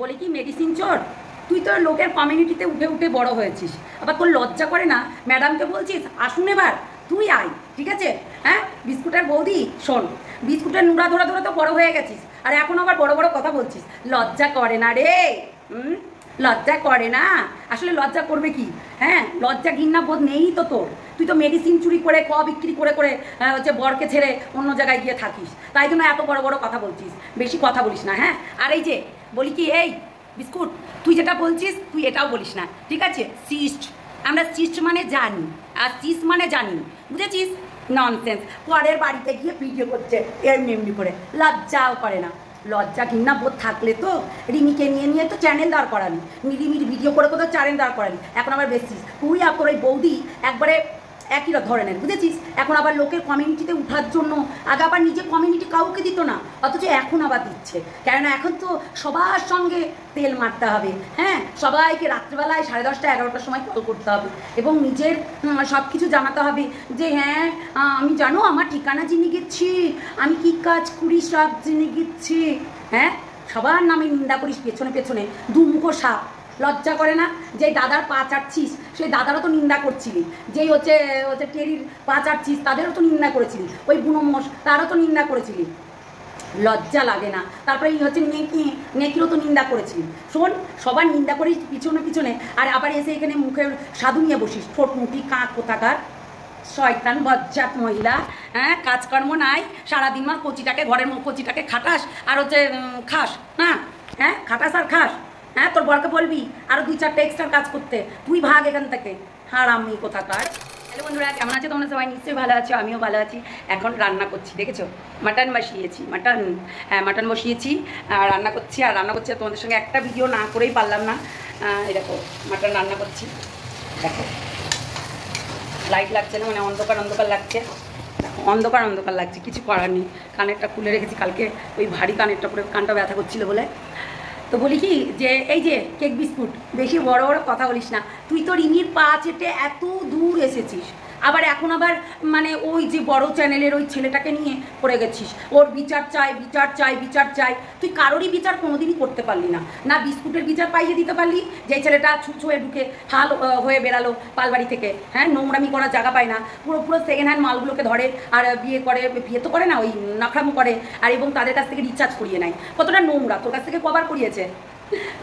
বলি কি মেডিসিন চোর, তুই তো লোকের কমিউনিটিতে উঠে উঠে বড় হয়েছিস, আবার তোর লজ্জা করে না? ম্যাডামকে বলছিস আসুন এবার তুই আয়, ঠিক আছে? হ্যাঁ বিস্কুটের বৌদি শোন, বিস্কুটের নুড়া ধরা ধরে তো বড় হয়ে গেছিস, আর এখন আবার বড় বড় কথা বলছিস। লজ্জা করে না রে? লজ্জা করে না? আসলে লজ্জা করবে কি? হ্যাঁ লজ্জা ঘৃণা বোধ নেই তো তোর। তুই তো মেডিসিন চুরি করে বিক্রি করে করে হচ্ছে বরকে ছেড়ে অন্য জায়গায় গিয়ে থাকিস, তাই জন্য এত বড় বড় কথা বলছিস। বেশি কথা বলিস না, হ্যাঁ? আর এই যে বলি কি, এই বিস্কুট তুই যেটা বলছিস তুই এটাও বলিস না, ঠিক আছে? সিস্ট, আমরা সিস্ট মানে জানি, আর সিস মানে জানি, বুঝেছিস? ননসেন্স। পরের বাড়িতে গিয়ে ভিডিও করছে এমনি এমনি করে, লজ্জাও করে না। লজ্জা ঘৃণা বোধ থাকলে তো রিমিকে নিয়ে নিয়ে তো চ্যানেল দাঁড় করালি, রিমির ভিডিও করে কোথাও চ্যানেল দাঁড় করালি, এখন আবার বেশিস তুই আর তোর ওই বৌদি একবারে একই ধরনের, বুঝেছিস? এখন আবার লোকের কমিউনিটিতে উঠার জন্য আগে আবার নিজের কমিউনিটি কাউকে দিত না, অথচ এখন আবার দিচ্ছে। কেননা এখন তো সবার সঙ্গে তেল মারতে হবে, হ্যাঁ সবাইকে রাত্রিবেলায় 10:30 11টার সময় কল করতে হবে এবং নিজের সব কিছু জানাতে হবে যে হ্যাঁ আমি জানো আমার ঠিকানা জেনে গেছি, আমি কি কাজ করি সব জেনে গেছি। হ্যাঁ সবার নামে নিন্দা করিস পেছনে পেছনে, দুমুখো সাপ। লজ্জা করে না? যে দাদার পা চাটছিস সেই দাদারও তো নিন্দা করছিলি, যেই হচ্ছে হচ্ছে টেরির পা চাটছিস তাদেরও তো নিন্দা করেছিলি, ওই বুনো মোষ তারও তো নিন্দা করেছিলি। লজ্জা লাগে না? তারপরে এই হচ্ছে নেকিরও তো নিন্দা করেছিলি। শোন, সবার নিন্দা করিস পিছনে পিছনে, আর আবার এসে এখানে মুখে সাধু নিয়ে বসিস, ঠোঁট মুটি কাক কোথাকার শয়তান বজ্জাত মহিলা। হ্যাঁ কাজকর্ম নাই, সারাদিন মার কচিটাকে ঘরের কচিটাকে খাটাস আর হচ্ছে খাস না? হ্যাঁ খাটাস আর খাস। হ্যাঁ তোর বরকে বলবি আরও 2-4টা এক্সট্রা কাজ করতে, তুই ভাগ এখান থেকে হারামি কোথাকার। হ্যালো বন্ধুরা, কেমন আছে তোমরা সবাই? নিশ্চয়ই ভালো আছো, আমিও ভালো আছি। এখন রান্না করছি, দেখেছো? মাটন বসিয়েছি, মাটন বসিয়েছি আর রান্না করছি তোমাদের সঙ্গে একটা ভিডিও না করেই পারলাম না। এই দেখো মাটন রান্না করছি, দেখো লাইট লাগছে না, মানে অন্ধকার অন্ধকার লাগছে, অন্ধকার অন্ধকার লাগছে, কিছু করার নেই। কানেরটা খুলে রেখেছি, কালকে ওই ভারী কানেরটা পরে কানটা ব্যথা করছিল বলে। তো বলি কি যে এই যে কেক বিস্কুট, বেশি বড় বড় কথা বলিস না। তুই তো রিমির পা চেটে এত দূর এসেছিস, আবার এখন আবার মানে ওই যে বড় চ্যানেলের ওই ছেলেটাকে নিয়ে পড়ে গেছিস, ওর বিচার চাই বিচার চাই বিচার চাই। তুই কারোরই বিচার কোনোদিনই করতে পারলি না, না বিস্কুটের বিচার পাইয়ে দিতে পারলি, যে ছেলেটা ছুঁচ হয়ে ঢুকে হাল হয়ে বেরালো পালবাড়ি থেকে। হ্যাঁ নোংরামি করার জায়গা পায় না, পুরো পুরো সেকেন্ড হ্যান্ড মালগুলোকে ধরে আর বিয়ে তো করে না, ওই নাখরামো করে, আর এবং তাদের কাছ থেকে রিচার্জ করিয়ে নেয়। কতটা নোংরা, তোর কাছ থেকে কভার করিয়েছে,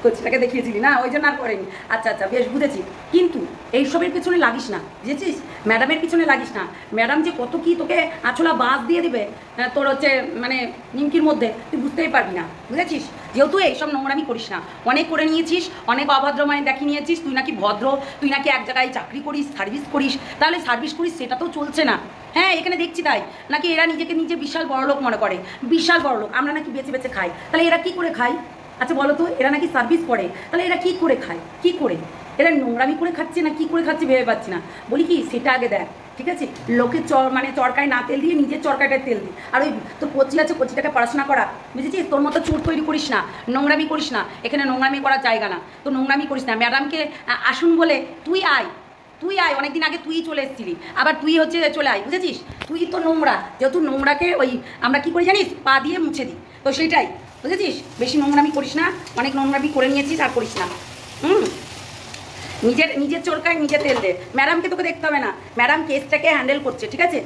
কোচিটাকে দেখিয়েছিলি না, ওই জন্য আর করেনি। আচ্ছা আচ্ছা বেশ বুঝেছি, কিন্তু এইসবের পিছনে লাগিস না, বুঝেছিস? ম্যাডামের পিছনে লাগিস না। ম্যাডাম যে কত কি তোকে আছলা বাস দিয়ে দেবে তোর হচ্ছে মানে নিমকির মধ্যে, তুই বুঝতেই পারবি না, বুঝেছিস? যেহেতু এইসব নোংরামি করিস না, অনেক করে নিয়েছিস, অনেক অভদ্র মানে দেখিয়ে নিয়েছিস। তুই নাকি ভদ্র, তুই নাকি এক জায়গায় চাকরি করিস, সার্ভিস করিস, তাহলে সার্ভিস করিস সেটা তো চলছে না। হ্যাঁ এখানে দেখছি তাই, নাকি এরা নিজেকে নিজে বিশাল বড়লোক মনে করে, বিশাল বড়লোক। আমরা নাকি বেছে বেছে খাই, তাহলে এরা কি করে খায়? আচ্ছা বলো তো, এরা নাকি সার্ভিস করে, তাহলে এরা কি করে খায়? কি করে এরা নোংরামি করে খাচ্ছে না কি করে খাচ্ছে ভেবে পাচ্ছি না। বলি কি সেটা আগে দেখ, ঠিক আছে? লোকের মানে চরকায় না তেল দিয়ে নিজের চরকাটায় তেল দিই। আর ওই তোর কচি আছে, কচিটাকে পড়াশোনা করা, বুঝেছিস? তোর মতো চোর তৈরি করিস না, নোংরামি করিস না, এখানে নোংরামি করার জায়গা না, তো নোংরামি করিস না। ম্যাডামকে আসুন বলে তুই আয়, তুই আয়, অনেকদিন আগে তুই চলে এসেছিলি, আবার তুই হচ্ছে চলে আয়, বুঝেছিস? তুই তো নোংরা, যেহেতু নোংরাকে ওই আমরা কী করি জানিস, পা দিয়ে মুছে দিই, তো সেইটাই, বুঝেছিস? বেশি নোংরামি করিস না, অনেক নোংরামি করে নিয়েছিস, আর করিস না। নিজের চোরকায় নিজে তেল দে। ম্যাডামকে তোকে দেখতে হবে না, ম্যাডাম কেসটাকে হ্যান্ডেল করছে, ঠিক আছে?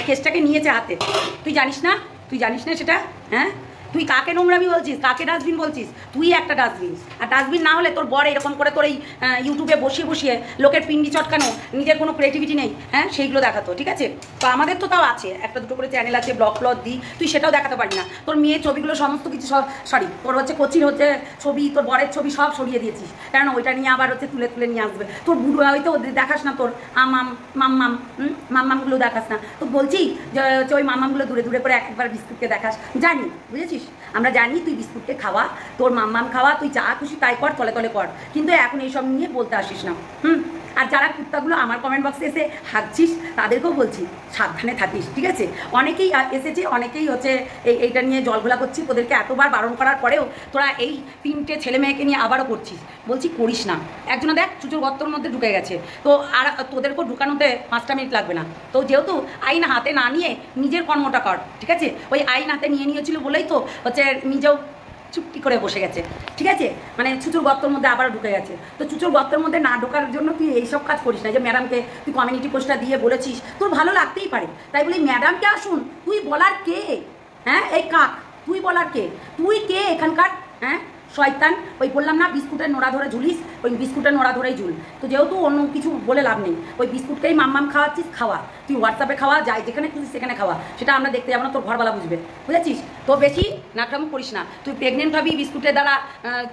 কেসটাকে নিয়েছে হাতে, তুই জানিস না? তুই জানিস না সেটা? হ্যাঁ তুই কাকে নোংরামি বলছিস, কাকে ডাস্টবিন বলছিস? তুই একটা ডাস্টবিন, আর ডাস্টবিন না হলে তোর বর এরকম করে তোর এই ইউটিউবে বসিয়ে বসিয়ে লোকের পিন্ডি চটকানো, নিজের কোনো ক্রিয়েটিভিটি নেই, হ্যাঁ সেইগুলো দেখাতো, ঠিক আছে? তো আমাদের তো তাও আছে, একটা দুটো করে চ্যানেল আছে, ব্লগ দিই, তুই সেটাও দেখাতে পারবি না। তোর মেয়ের ছবিগুলো সমস্ত কিছু সরি তোর হচ্ছে কচির হচ্ছে ছবি, তোর বরের ছবি সব সরিয়ে দিয়েছিস, কারণ ওইটা নিয়ে আবার হচ্ছে তুলে তুলে নিয়ে আসবে। তোর বুড়ো হয়তো দেখাস না, তোর মাম্মামগুলো দেখাস না। তো বলছি যে ওই মাম্মামগুলো দূরে দূরে করে একবার বিস্কুটকে দেখাস, জানি, বুঝেছিস? আমরা জানি তুই বিস্কুটকে খাওয়া, তোর মাম্মাম খাওয়া, তুই যা খুশি তাই কর, তলে তলে কর, কিন্তু এখন এইসব নিয়ে বলতে আসিস না। আর যারা কুত্তাগুলো আমার কমেন্ট বক্সে এসে হাঁকছিস তাদেরকেও বলছি সাবধানে থাকিস, ঠিক আছে? অনেকেই এসেছে, অনেকেই হচ্ছে এইটা নিয়ে জলঘোলা করছিস, তোদেরকে এতবার বারণ করার পরেও তোরা এই 3টে ছেলে মেয়েকে নিয়ে আবারও করছিস। বলছি করিস না। একজনে দেখ চুচুর গর্তর মধ্যে ঢুকে গেছে, তো আর তোদেরকেও ঢুকানোতে 5টা মিনিট লাগবে না। তো যেহেতু আইন হাতে না নিয়ে নিজের কর্মটা কর, ঠিক আছে? ওই আইন হাতে নিয়েছিল বলেই তো হচ্ছে নিজেও চুপটি করে বসে গেছে, ঠিক আছে? মানে চুচুর গর্তর মধ্যে আবারও ঢুকে গেছে। তো চুচুর গর্তর মধ্যে না ঢোকার জন্য তুই এইসব কাজ করিস না, যে ম্যাডামকে তুই কমিউনিটি পোস্টটা দিয়ে বলেছিস, তোর ভালো লাগতেই পারে। তাই বলি ম্যাডামকে আসুন, তুই বলার কে? হ্যাঁ, এই কাক, তুই বলার কে? তুই কে এখানকার? হ্যাঁ শয়তান, ওই বললাম না বিস্কুটের নোড়া ধরে ঝুলিস, ওই বিস্কুটের নোড়া ধরেই ঝুল। তো যেহেতু অন্য কিছু বলে লাভ নেই, ওই বিস্কুটকেই মাম্মাম খাওয়াচ্ছিস, খাওয়া, তুই হোয়াটসঅ্যাপে খাওয়া, যাই যেখানে খুঁজিস সেখানে খাওয়া, সেটা আমরা দেখতে যাবো না, তোর ঘরবালা বুঝবে, বুঝেছিস? তো বেশি নাকরাম করিস না। তুই প্রেগনেন্ট হবি, বিস্কুটের দ্বারা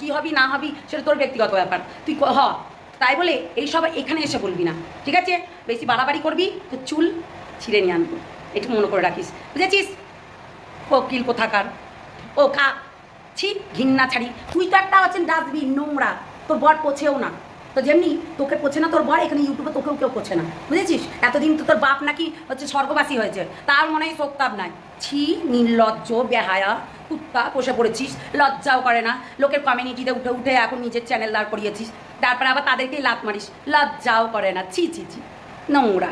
কী হবি না হবি সেটা তোর ব্যক্তিগত ব্যাপার, তুই তাই বলে এইসব এখানে এসে বলবি না, ঠিক আছে? বেশি বাড়াবাড়ি করবি তো চুল ছিঁড়ে নিয়ে আনবো, একটু মনে করে রাখিস, বুঝেছিস? কোকিল কোথাকার, ও কা, ছি, ঘিন্না ছাড়ি। তুই তো একটা আছেন ডাস্টবিন, নোংরা, তোর বর পোছেও না। তো যেমনি তোকে পোছে না তোর বর, এখানে ইউটিউবে তোকেও কেউ পোছে না, বুঝেছিস? এতদিন তো তোর বাপ নাকি হচ্ছে স্বর্গবাসী হয়েছে, তার মনে হয় সোকতাব নাই। ছি, নির্লজ্জ, বেহায়া, কুত্তা পোষে পড়েছিস, লজ্জাও করে না। লোকের কমিউনিটিতে উঠে উঠে এখন নিজের চ্যানেল দাঁড় করিয়েছিস, তারপরে আবার তাদেরকেই লাত মারিস, লজ্জাও করে না। ছি ছি ছি, নোংরা।